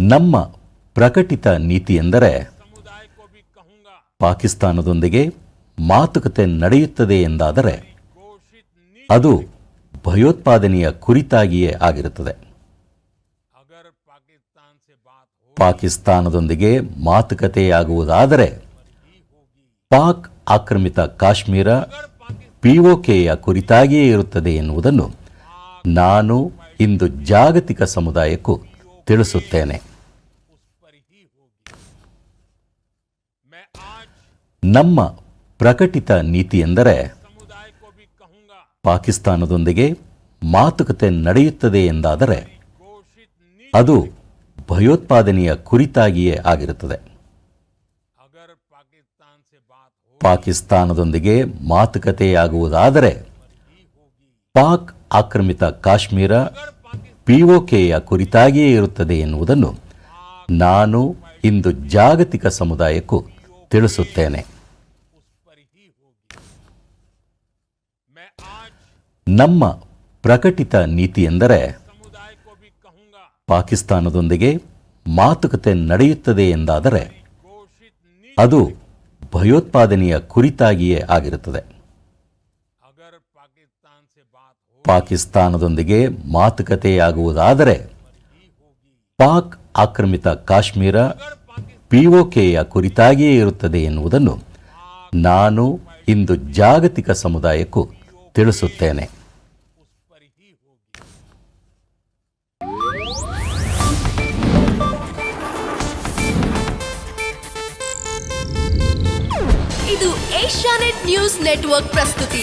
ನಮ್ಮ ಪ್ರಕಟಿತ ನೀತಿಯೆಂದರೆ ಪಾಕಿಸ್ತಾನದೊಂದಿಗೆ ಮಾತುಕತೆ ನಡೆಯುತ್ತದೆ ಎಂದಾದರೆ ಅದು ಭಯೋತ್ಪಾದನೆಯ ಕುರಿತಾಗಿಯೇ ಆಗಿರುತ್ತದೆ. ಪಾಕಿಸ್ತಾನದೊಂದಿಗೆ ಮಾತುಕತೆಯಾಗುವುದಾದರೆ ಪಾಕ್ ಆಕ್ರಮಿತ ಕಾಶ್ಮೀರ ಪಿಒಕೆಯ ಕುರಿತಾಗಿಯೇ ಇರುತ್ತದೆ ಎನ್ನುವುದನ್ನು ನಾನು ಇಂದು ಜಾಗತಿಕ ಸಮುದಾಯಕ್ಕೂ ತಿಳಿಸುತ್ತೇನೆ. ನಮ್ಮ ಪ್ರಕಟಿತ ನೀತಿಯೆಂದರೆ ಪಾಕಿಸ್ತಾನದೊಂದಿಗೆ ಮಾತುಕತೆ ನಡೆಯುತ್ತದೆ ಎಂದಾದರೆ ಅದು ಭಯೋತ್ಪಾದನೆಯ ಕುರಿತಾಗಿಯೇ ಆಗಿರುತ್ತದೆ. ಪಾಕಿಸ್ತಾನದೊಂದಿಗೆ ಮಾತುಕತೆಯಾಗುವುದಾದರೆ ಪಾಕ್ ಆಕ್ರಮಿತ ಕಾಶ್ಮೀರ ಪಿಒಕೆಯ ಕುರಿತಾಗಿಯೇ ಇರುತ್ತದೆ ಎನ್ನುವುದನ್ನು ನಾನು ಇಂದು ಜಾಗತಿಕ ಸಮುದಾಯಕ್ಕೂ ತಿಳಿಸುತ್ತೇನೆ. ನಮ್ಮ ಪ್ರಕಟಿತ ನೀತಿಯೆಂದರೆ ಪಾಕಿಸ್ತಾನದೊಂದಿಗೆ ಮಾತುಕತೆ ನಡೆಯುತ್ತದೆ ಎಂದಾದರೆ ಅದು ಭಯೋತ್ಪಾದನೆಯ ಕುರಿತಾಗಿಯೇ ಆಗಿರುತ್ತದೆ. ಪಾಕಿಸ್ತಾನದೊಂದಿಗೆ ಮಾತುಕತೆಯಾಗುವುದಾದರೆ ಪಾಕ್ ಆಕ್ರಮಿತ ಕಾಶ್ಮೀರ ಪಿಒಕೆಯ ಕುರಿತಾಗಿಯೇ ಇರುತ್ತದೆ ಎನ್ನುವುದನ್ನು ನಾನು ಇಂದು ಜಾಗತಿಕ ಸಮುದಾಯಕ್ಕೂ ತಿಳಿಸುತ್ತೇನೆ. ಇದು ಏಷ್ಯಾನೆಟ್ ನ್ಯೂಸ್ ನೆಟ್ವರ್ಕ್ ಪ್ರಸ್ತುತಿ.